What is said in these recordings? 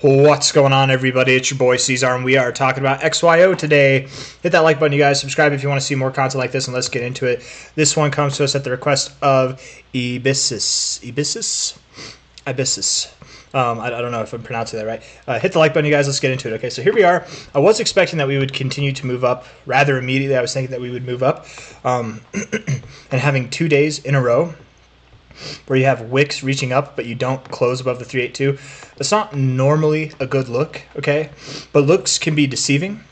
What's going on, everybody? It's your boy C-Zar, and we are talking about XYO today. Hit that like button, you guys. Subscribe if you want to see more content like this, and let's get into it. This one comes to us at the request of Ibissus. I don't know if I'm pronouncing that right. Hit the like button, you guys. Let's get into it. Okay, so here we are. I was expecting that we would continue to move up rather immediately. I was thinking that we would move up. And having 2 days in a row where you have wicks reaching up, but you don't close above the 382. That's not normally a good look, okay? But looks can be deceiving.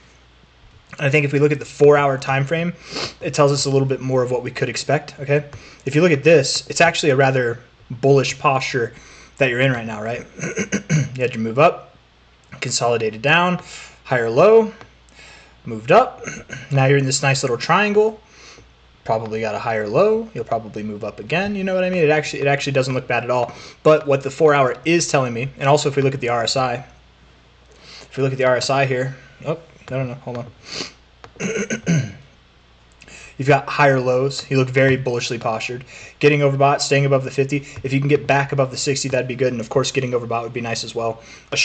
And I think if we look at the 4-hour time frame, it tells us a little bit more of what we could expect, okay? If you look at this, it's actually a rather bullish posture that you're in right now, right? You had your move up, consolidated down, higher low, moved up. Now you're in this nice little triangle. Probably got a higher low. You'll probably move up again. You know what I mean? It actually doesn't look bad at all. But what the 4-hour is telling me, and also if we look at the RSI, here, oh, no, hold on. You've got higher lows. You look very bullishly postured. Getting overbought, staying above the 50. If you can get back above the 60, that'd be good. And of course, getting overbought would be nice as well. A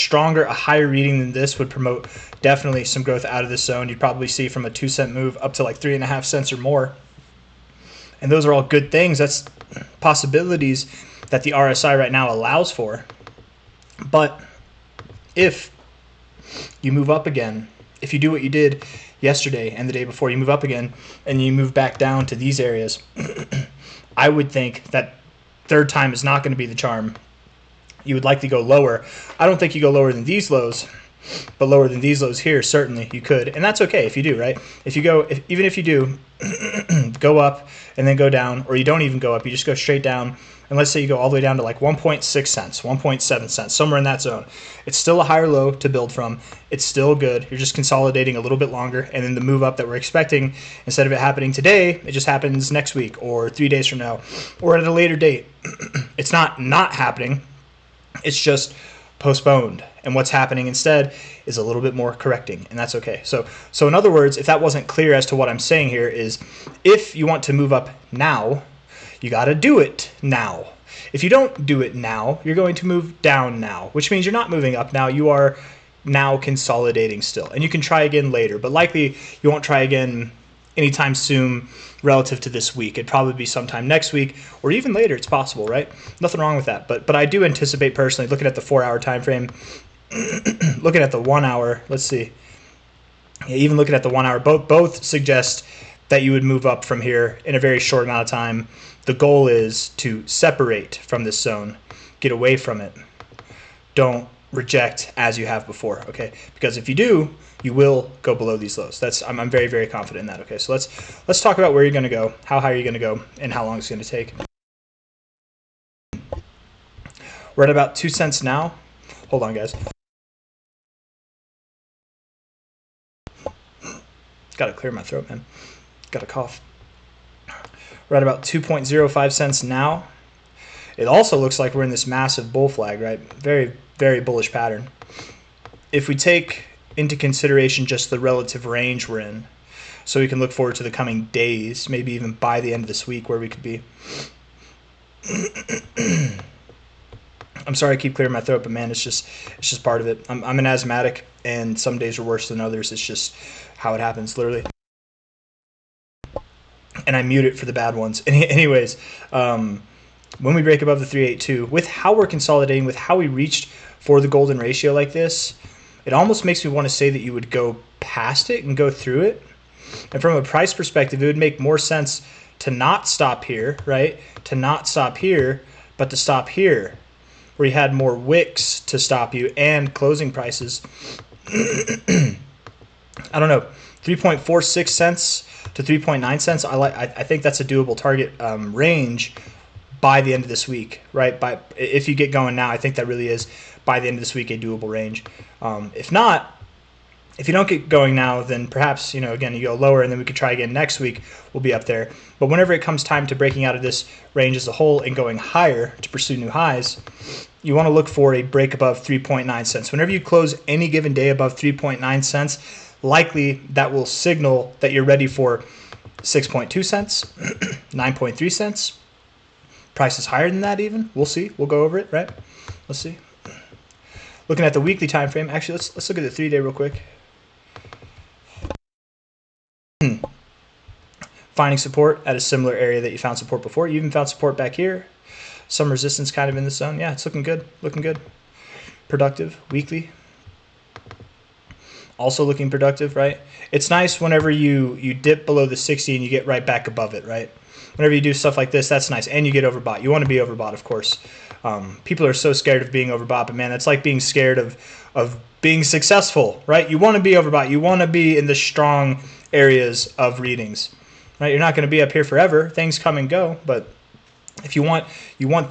higher reading than this would promote definitely some growth out of this zone. You'd probably see from a 2-cent move up to like 3.5 cents or more. And those are all good things. That's possibilities that the RSI right now allows for. But if you move up again, if you do what you did yesterday and the day before, you move up again and you move back down to these areas, I would think that third time is not going to be the charm. You would likely go lower. I don't think you go lower than these lows, but lower than these lows here, certainly you could. And that's okay if you do, right? If you go, even if you do, go up and then go down, or you don't even go up, you just go straight down, and let's say you go all the way down to like 1.6 cents, 1.7 cents, somewhere in that zone. It's still a higher low to build from. It's still good. You're just consolidating a little bit longer, and then the move up that we're expecting, instead of it happening today, it just happens next week or 3 days from now or at a later date. It's not happening. It's just postponed, and what's happening instead is a little bit more correcting, and that's okay. So in other words, if that wasn't clear as to what I'm saying here, is if you want to move up now, you got to do it now. If you don't do it now, you're going to move down now, which means you're not moving up now. You are now consolidating still, and you can try again later, but likely you won't try again anytime soon relative to this week. It'd probably be sometime next week or even later. It's possible, right? Nothing wrong with that. But I do anticipate personally, looking at the 4-hour time frame, looking at the 1 hour, let's see. Yeah, even looking at the 1 hour, both suggest that you would move up from here in a very short amount of time. The goal is to separate from this zone, get away from it. Don't reject as you have before, okay? Because if you do, you will go below these lows. I'm very, very confident in that. Okay, so let's talk about where you're going to go, how high you're going to go, and how long it's going to take. We're at about 2 cents now. Hold on, guys. Got to clear my throat, man. Got a cough. We're at about 2.05 cents now. It also looks like we're in this massive bull flag, right? Very, very bullish pattern. If we take into consideration just the relative range we're in, so we can look forward to the coming days, maybe even by the end of this week where we could be. I'm sorry I keep clearing my throat, but man, it's just part of it. I'm an asthmatic, and some days are worse than others. It's just how it happens, literally. And I mute it for the bad ones. Anyways, when we break above the 382, with how we're consolidating, with how we reached for the golden ratio like this, it almost makes me want to say that you would go past it and go through it. And from a price perspective, it would make more sense to not stop here, right? To not stop here, but to stop here, where you had more wicks to stop you and closing prices. I don't know, 3.46 cents to 3.9 cents. I think that's a doable target range by the end of this week, right? If you get going now, I think that really is, by the end of this week, a doable range. If not, if you don't get going now, then perhaps, again, you go lower, and then we could try again next week. We'll be up there. But whenever it comes time to breaking out of this range as a whole and going higher to pursue new highs, you want to look for a break above 3.9 cents. Whenever you close any given day above 3.9 cents, likely that will signal that you're ready for 6.2 cents, 9.3 cents. Price is higher than that even. We'll see. We'll go over it, right? Let's see. Looking at the weekly time frame, actually, let's look at the 3-day real quick. Finding support at a similar area that you found support before. You even found support back here. Some resistance kind of in the zone. Yeah, it's looking good. Looking good. Productive. Weekly. Also looking productive, right? It's nice whenever you dip below the 60 and you get right back above it, right? Whenever you do stuff like this, that's nice. And you get overbought. You want to be overbought, of course. People are so scared of being overbought, but man, that's like being scared of being successful, right? You want to be overbought. You want to be in the strong areas of readings, right? You're not going to be up here forever. Things come and go, but if you want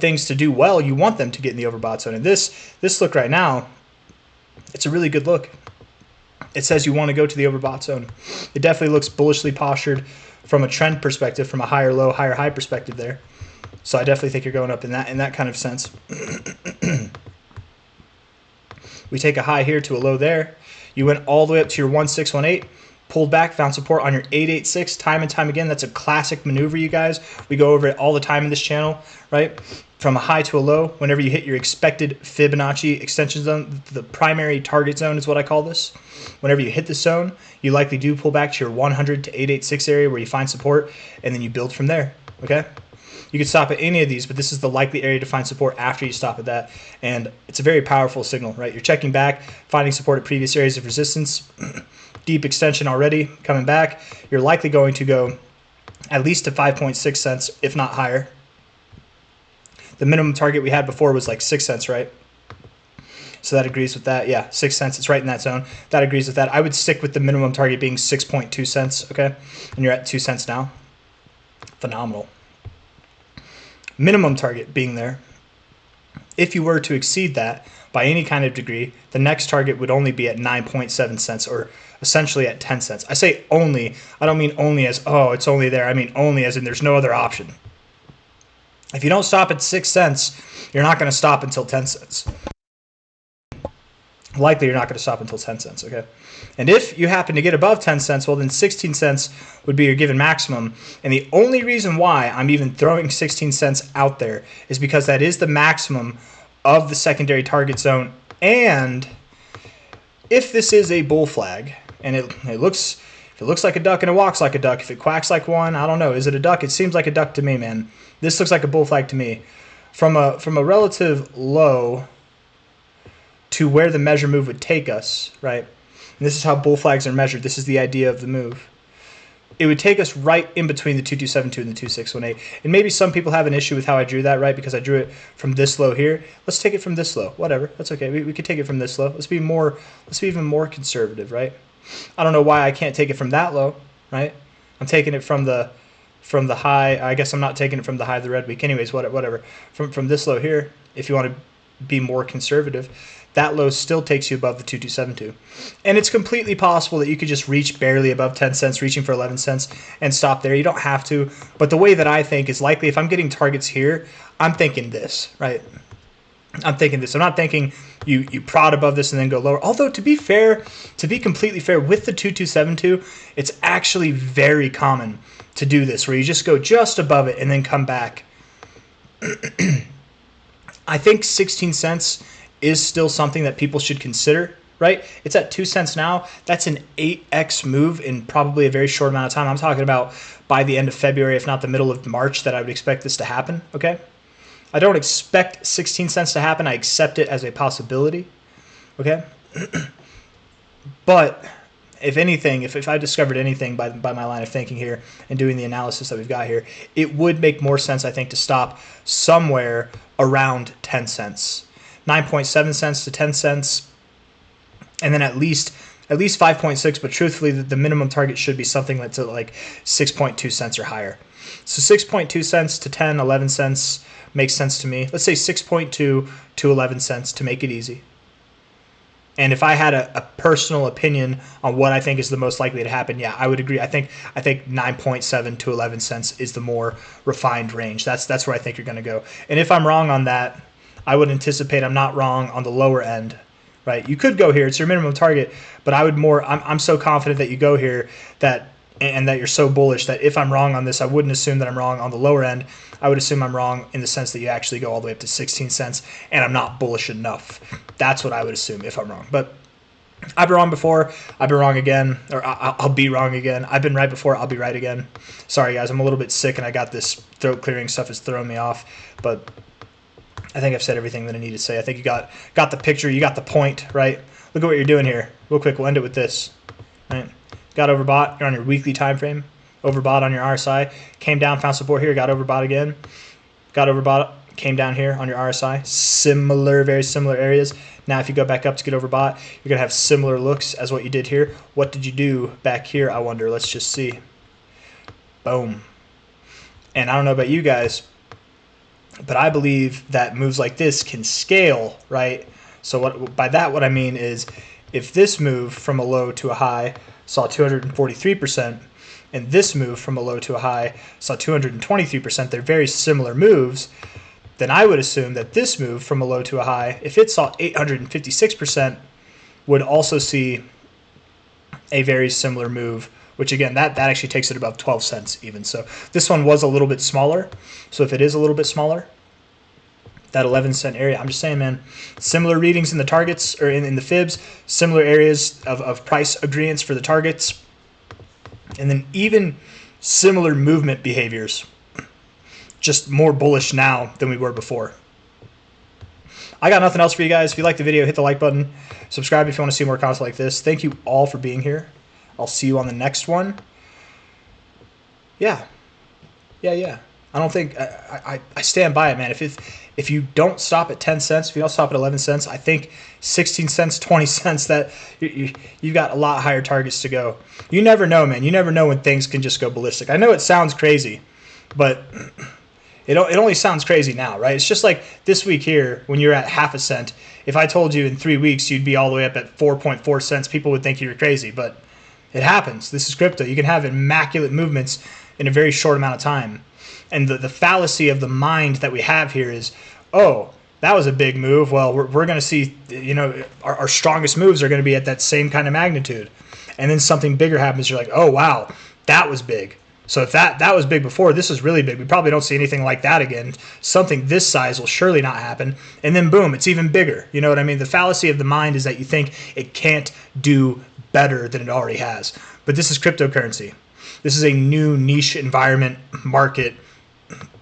things to do well, you want them to get in the overbought zone. And this look right now, it's a really good look. It says you want to go to the overbought zone. It definitely looks bullishly postured from a trend perspective, from a higher low, higher high perspective there. So I definitely think you're going up in that kind of sense. We take a high here to a low there. You went all the way up to your 1618, pulled back, found support on your 886 time and time again. That's a classic maneuver, you guys. We go over it all the time in this channel, right? From a high to a low, whenever you hit your expected Fibonacci extension zone, the primary target zone is what I call this. Whenever you hit the zone, you likely do pull back to your 100 to 886 area where you find support, and then you build from there, okay? You could stop at any of these, but this is the likely area to find support after you stop at that. And it's a very powerful signal, right? You're checking back, finding support at previous areas of resistance, deep extension already, coming back. You're likely going to go at least to 5.6 cents, if not higher. The minimum target we had before was like 6 cents, right? So that agrees with that. Yeah, 6 cents. It's right in that zone. That agrees with that. I would stick with the minimum target being 6.2 cents, okay? And you're at 2 cents now. Phenomenal. Minimum target being there. If you were to exceed that by any kind of degree, the next target would only be at 9.7 cents or essentially at 10 cents. I say only. I don't mean only as, oh, it's only there. I mean only as in there's no other option. If you don't stop at 6 cents, you're not going to stop until 10 cents. Likely you're not going to stop until 10 cents, okay? And if you happen to get above 10 cents, well, then 16 cents would be your given maximum. And the only reason why I'm even throwing 16 cents out there is because that is the maximum of the secondary target zone. And if this is a bull flag, and if it looks like a duck and it walks like a duck, if it quacks like one, I don't know. Is it a duck? It seems like a duck to me, man. This looks like a bull flag to me. From a relative low to where the measure move would take us, right? And this is how bull flags are measured. This is the idea of the move. It would take us right in between the 2272 and the 2618. And maybe some people have an issue with how I drew that, right? Because I drew it from this low here. Let's take it from this low. Whatever. That's okay. We could take it from this low. Let's be even more conservative, right? I don't know why I can't take it from that low, right? I'm taking it from the high. I guess I'm not taking it from the high of the red week. Anyways, whatever. From this low here, if you want to be more conservative, that low still takes you above the 2272. And it's completely possible that you could just reach barely above 10 cents, reaching for 11 cents, and stop there. You don't have to. But the way that I think is likely, if I'm getting targets here, I'm thinking this, right? I'm thinking this. I'm not thinking you prod above this and then go lower. Although, to be fair, to be completely fair, with the 2272, it's actually very common to do this, where you just go just above it and then come back. I think 16 cents is still something that people should consider, right? It's at 2 cents now. That's an 8x move in probably a very short amount of time. I'm talking about by the end of February, if not the middle of March, that I would expect this to happen, okay? I don't expect 16 cents to happen. I accept it as a possibility, okay? But if anything, if I discovered anything by my line of thinking here and doing the analysis that we've got here, it would make more sense, I think, to stop somewhere around 10 cents. 9.7 cents to 10 cents, and then at least 5.6, but truthfully, the minimum target should be something that's at like 6.2 cents or higher. So 6.2 cents to 10, 11 cents makes sense to me. Let's say 6.2 to 11 cents to make it easy. And if I had a personal opinion on what I think is the most likely to happen, yeah, I would agree. I think 9.7 to 11 cents is the more refined range. That's where I think you're going to go. And if I'm wrong on that, I would anticipate I'm not wrong on the lower end, right? You could go here. It's your minimum target, but I'm so confident that you go here and that you're so bullish that if I'm wrong on this, I wouldn't assume that I'm wrong on the lower end. I would assume I'm wrong in the sense that you actually go all the way up to 16 cents, and I'm not bullish enough That's what I would assume if I'm wrong. But I've been wrong before. I've been wrong again. Or I'll be wrong again. I've been right before. I'll be right again. Sorry, guys. I'm a little bit sick, and I got this throat clearing stuff is throwing me off. But I think I've said everything that I need to say. I think you got the picture. You got the point, right? Look at what you're doing here. Real quick, we'll end it with this. Right? Got overbought. You're on your weekly time frame. Overbought on your RSI. Came down, found support here. Got overbought again. Got overbought. Came down here on your RSI. Similar, very similar areas. Now, if you go back up to get overbought, you're going to have similar looks as what you did here. What did you do back here, I wonder? Let's just see. Boom. And I don't know about you guys, but I believe that moves like this can scale, right? So by that, what I mean is if this move from a low to a high saw 243%, and this move from a low to a high saw 223%, they're very similar moves, then I would assume that this move from a low to a high, if it saw 856%, would also see a very similar move, which again, that actually takes it above 12 cents even. So this one was a little bit smaller. So if it is a little bit smaller, that 11-cent area, I'm just saying, man, similar readings in the targets or in the fibs, similar areas of price agreements for the targets, and then even similar movement behaviors. Just more bullish now than we were before. I got nothing else for you guys. If you like the video, hit the like button. Subscribe if you want to see more content like this. Thank you all for being here. I'll see you on the next one. Yeah. I don't think I stand by it, man. If you don't stop at 10 cents, if you don't stop at 11 cents, I think 16 cents, 20 cents, that you've got a lot higher targets to go. You never know, man. You never know when things can just go ballistic. I know it sounds crazy, but it only sounds crazy now, right? It's just like this week here when you're at half a cent. If I told you in 3 weeks you'd be all the way up at 4.4 cents, people would think you were crazy, but it happens. This is crypto. You can have immaculate movements in a very short amount of time. And the fallacy of the mind that we have here is, oh, that was a big move. Well, we're going to see, our strongest moves are going to be at that same kind of magnitude. And then something bigger happens. You're like, oh, wow, that was big. So if that was big before, this is really big. We probably don't see anything like that again. Something this size will surely not happen. And then boom, it's even bigger. You know what I mean? The fallacy of the mind is that you think it can't do better than it already has. But this is cryptocurrency. This is a new niche environment, market,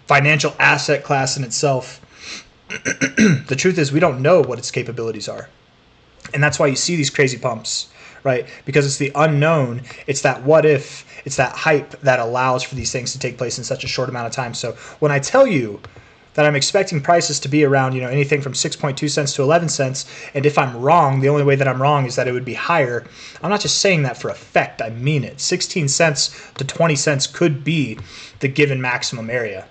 financial asset class in itself. The truth is we don't know what its capabilities are. And that's why you see these crazy pumps, right? Because it's the unknown. It's that what if, it's that hype that allows for these things to take place in such a short amount of time. So when I tell you that I'm expecting prices to be around, anything from 6.2 cents to 11 cents, and if I'm wrong, the only way that I'm wrong is that it would be higher, I'm not just saying that for effect. I mean it. 16 cents to 20 cents could be the given maximum area.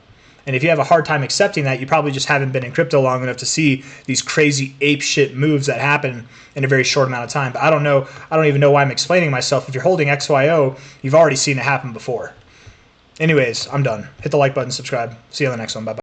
And if you have a hard time accepting that, you probably just haven't been in crypto long enough to see these crazy ape shit moves that happen in a very short amount of time. But I don't know. I don't even know why I'm explaining myself. If you're holding XYO, you've already seen it happen before. Anyways, I'm done. Hit the like button, subscribe. See you on the next one. Bye-bye.